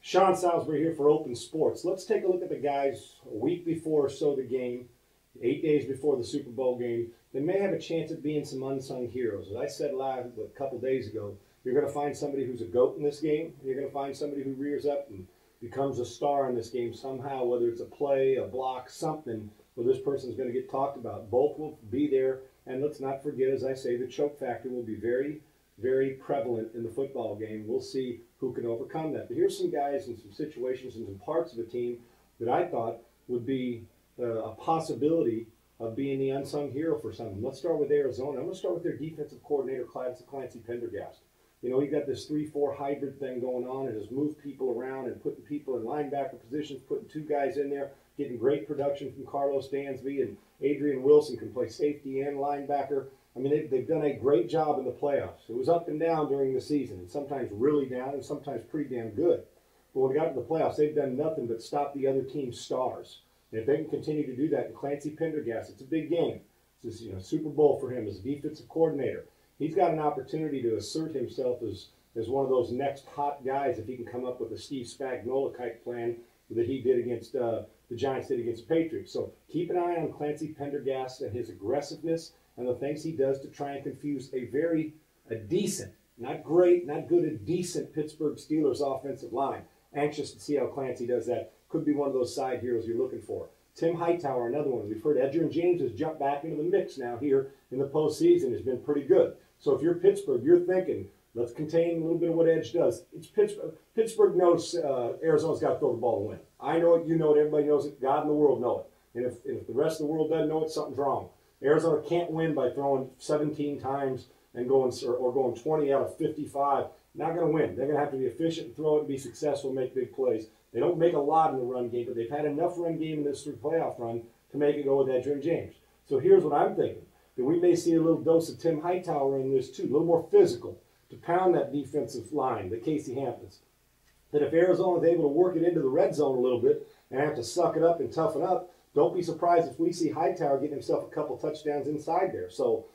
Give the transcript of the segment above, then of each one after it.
Sean Salisbury here for Open Sports. Let's take a look at the guys a week before or so the game, 8 days before the Super Bowl game. They may have a chance at being some unsung heroes. As I said live a couple days ago, you're going to find somebody who's a GOAT in this game. You're going to find somebody who rears up and becomes a star in this game somehow, whether it's a play, a block, something where this person's going to get talked about. Both will be there, and let's not forget, as I say, the choke factor will be very, very prevalent in the football game. We'll see who can overcome that. But here's some guys and some situations and some parts of a team that I thought would be a possibility of being the unsung hero for some. Let's start with Arizona. I'm going to start with their defensive coordinator, Clancy Pendergast. You know, he got this 3-4 hybrid thing going on and has moved people around and putting people in linebacker positions, putting two guys in there, getting great production from Carlos Dansby, and Adrian Wilson can play safety and linebacker. I mean, they've done a great job in the playoffs. It was up and down during the season, and sometimes really down and sometimes pretty damn good. But when we got to the playoffs, they've done nothing but stop the other team's stars. And if they can continue to do that, and Clancy Pendergast, it's a big game. It's Super Bowl for him as a defensive coordinator. He's got an opportunity to assert himself as one of those next hot guys if he can come up with a Steve Spagnuolo-type plan that he did against the Giants did against the Patriots. So keep an eye on Clancy Pendergast and his aggressiveness and the things he does to try and confuse a decent, not great, not good, a decent Pittsburgh Steelers offensive line. Anxious to see how Clancy does that. Could be one of those side heroes you're looking for. Tim Hightower, another one. We've heard Edgerrin James has jumped back into the mix now here in the postseason. Has been pretty good. So if you're Pittsburgh, you're thinking, let's contain a little bit of what Edge does. It's Pittsburgh. Pittsburgh knows Arizona's got to throw the ball to win. I know it, you know it, everybody knows it, God and the world know it. And if the rest of the world doesn't know it, something's wrong. Arizona can't win by throwing 17 times and going 20 out of 55. Not going to win. They're going to have to be efficient and throw it and be successful, make big plays. They don't make a lot in the run game, but they've had enough run game in this playoff run to make it go with Edgerrin James. So here's what I'm thinking. That we may see a little dose of Tim Hightower in this too, a little more physical to pound that defensive line, the Casey Hamptons. That if Arizona is able to work it into the red zone a little bit and have to suck it up and toughen up, don't be surprised if we see Hightower getting himself a couple touchdowns inside there. So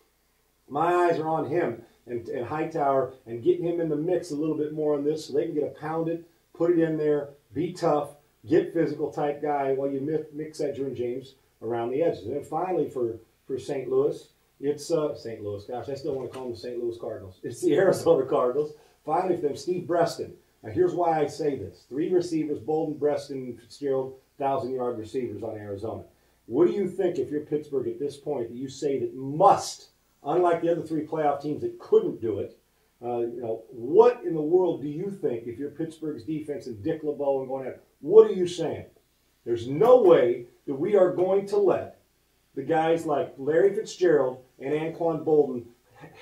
my eyes are on him and Hightower and getting him in the mix a little bit more on this so they can get a pounded, put it in there, be tough, get physical type guy while you mix Edgerrin James around the edges. And then finally for St. Louis, it's St. Louis. Gosh, I still want to call them the St. Louis Cardinals. It's the Arizona Cardinals. Finally for them, Steve Breaston. Now here's why I say this. 3 receivers, Bolden, Breaston, Fitzgerald, 1,000-yard receivers on Arizona. What do you think if you're Pittsburgh at this point that you say that must, unlike the other 3 playoff teams that couldn't do it, what in the world do you think if you're Pittsburgh's defense and Dick LeBeau and going at it, what are you saying? There's no way that we are going to let the guys like Larry Fitzgerald and Anquan Bolden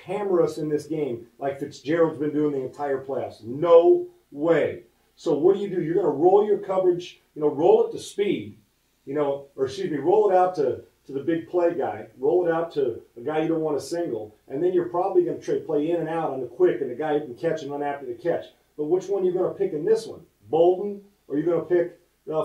hammer us in this game like Fitzgerald's been doing the entire playoffs. No way. So what do? You're going to roll your coverage, roll it to speed, roll it out to the big play guy, roll it out to a guy you don't want to single, and then you're probably going to play in and out on the quick and the guy who can catch and run after the catch. But which one are you going to pick in this one? Bolden, or are you going to pick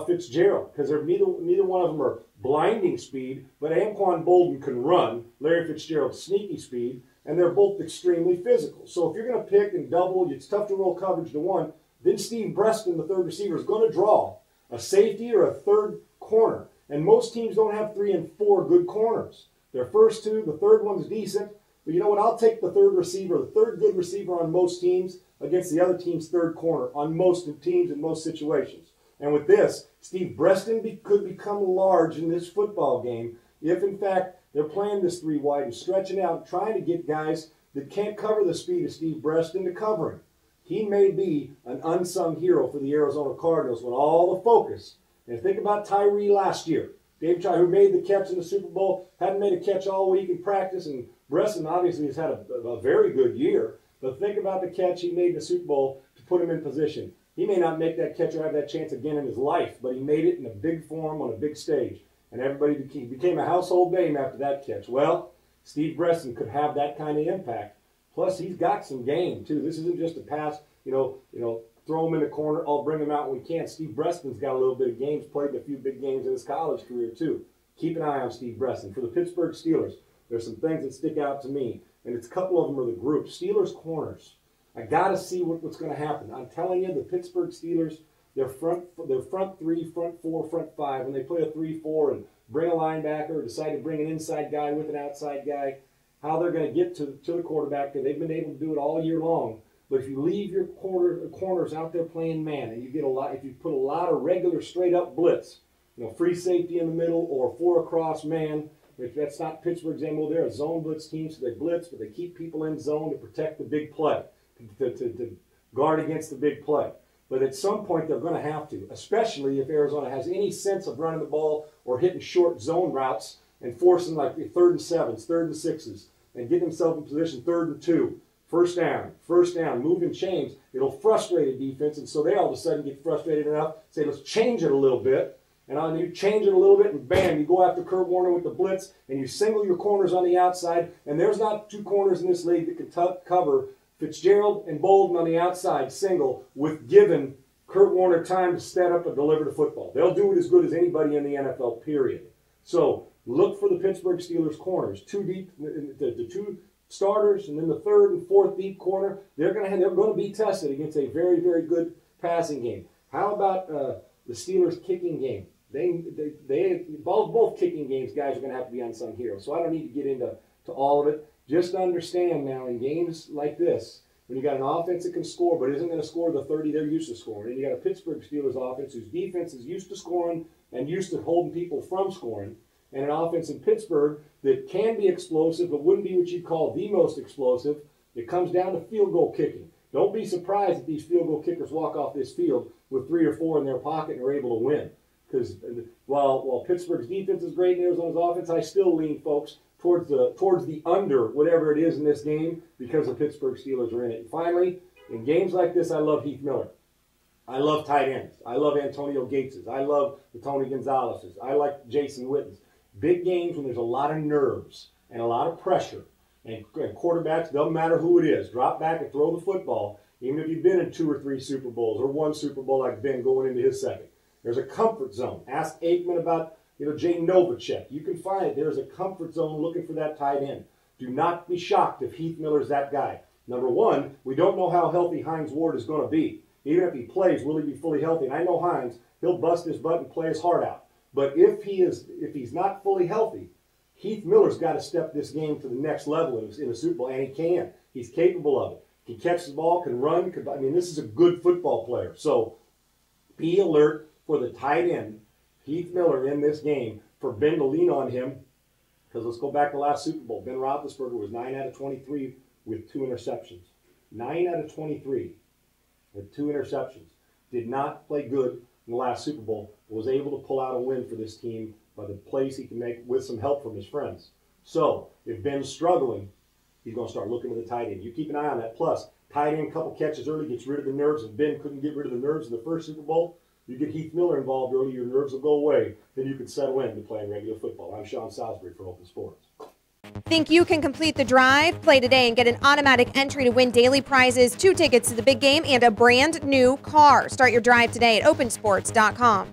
Fitzgerald? Because neither one of them are blinding speed, but Anquan Bolden can run, Larry Fitzgerald's sneaky speed, and they're both extremely physical. So if you're going to pick and double, it's tough to roll coverage to one, then Steve Breaston, the third receiver, is going to draw a safety or a third corner. And most teams don't have 3 and 4 good corners. Their first 2, the third one's decent. But you know what? I'll take the third receiver, the third good receiver on most teams against the other team's third corner on most teams in most situations. And with this, Steve Breaston could become large in this football game if, in fact, they're playing this 3 wide and stretching out, trying to get guys that can't cover the speed of Steve Breaston to cover him. He may be an unsung hero for the Arizona Cardinals when all the focus. And think about Tyree last year. Dave Tyree, who made the catch in the Super Bowl, hadn't made a catch all week in practice, and Breaston obviously has had a very good year. But think about the catch he made in the Super Bowl to put him in position. He may not make that catch or have that chance again in his life, but he made it in a big form on a big stage. And everybody became a household name after that catch. Well, Steve Breaston could have that kind of impact. Plus, he's got some game, too. This isn't just a pass, throw him in the corner, I'll bring him out when we can. Steve Breaston's got a little bit of games, played a few big games in his college career, too. Keep an eye on Steve Breaston. For the Pittsburgh Steelers, there's some things that stick out to me. and it's a couple of them are the group. Steelers corners. I got to see what's going to happen. I'm telling you, the Pittsburgh Steelers, their front three, front four, front five, when they play a 3-4 and bring a linebacker or decide to bring an inside guy with an outside guy, how they're going to get to the quarterback, because they've been able to do it all year long. But if you leave your corners out there playing man, and you get if you put a lot of regular straight up blitz, free safety in the middle or 4 across man, if that's not Pittsburgh's MO, they're a zone blitz team, so they blitz, but they keep people in zone to protect the big play, to guard against the big play. But at some point they're going to have to, especially if Arizona has any sense of running the ball or hitting short zone routes and forcing like 3rd and 7s, 3rd and 6s, and get themselves in position 3rd and 2. First down, moving chains. It'll frustrate a defense, and so they all of a sudden get frustrated enough, say, let's change it a little bit. And on you change it a little bit, and bam, you go after Kurt Warner with the blitz, and you single your corners on the outside, and there's not 2 corners in this league that can cover Fitzgerald and Bolden on the outside single with giving Kurt Warner time to stand up and deliver the football. They'll do it as good as anybody in the NFL, period. So look for the Pittsburgh Steelers corners, 2 deep, the 2 starters, and then the 3rd and 4th deep corner. They're going to be tested against a very, very good passing game. How about the Steelers kicking game? Both kicking games, guys are going to have to be unsung heroes. So I don't need to get into all of it. Just understand now, in games like this, when you got an offense that can score but isn't going to score the 30 they're used to scoring, and you got a Pittsburgh Steelers offense whose defense is used to scoring and used to holding people from scoring, and an offense in Pittsburgh that can be explosive but wouldn't be what you'd call the most explosive, it comes down to field goal kicking. Don't be surprised if these field goal kickers walk off this field with 3 or 4 in their pocket and are able to win. Because while Pittsburgh's defense is great and Arizona's offense, I still lean, folks, towards the under, whatever it is in this game, because the Pittsburgh Steelers are in it. And finally, in games like this, I love Heath Miller. I love tight ends. I love Antonio Gateses. I love the Tony Gonzalez's. I like Jason Witten's. Big games when there's a lot of nerves and a lot of pressure, and quarterbacks, doesn't matter who it is, drop back and throw the football, even if you've been in 2 or 3 Super Bowls or 1 Super Bowl like Ben going into his second. There's a comfort zone. Ask Aikman about Jay Novacek. You can find it. There's a comfort zone looking for that tight end. Do not be shocked if Heath Miller's that guy. Number one, we don't know how healthy Hines Ward is going to be. Even if he plays, will he be fully healthy? And I know Hines, he'll bust his butt and play his heart out. But if he's not fully healthy, Heath Miller's got to step this game to the next level in a Super Bowl, and he can. He's capable of it. He catches the ball, can run. This is a good football player. So be alert for the tight end, Heath Miller, in this game, for Ben to lean on him. Because let's go back to last Super Bowl. Ben Roethlisberger was 9 out of 23 with 2 interceptions. 9 out of 23 with 2 interceptions. Did not play good in the last Super Bowl. Was able to pull out a win for this team by the plays he can make with some help from his friends. So if Ben's struggling, he's going to start looking to the tight end. You keep an eye on that. Plus, tight end, couple catches early, gets rid of the nerves. And Ben couldn't get rid of the nerves in the first Super Bowl. You get Heath Miller involved early, your nerves will go away. Then you can settle in to playing regular football. I'm Sean Salisbury for Open Sports. Think you can complete the drive? Play today and get an automatic entry to win daily prizes, 2 tickets to the big game, and a brand new car. Start your drive today at opensports.com.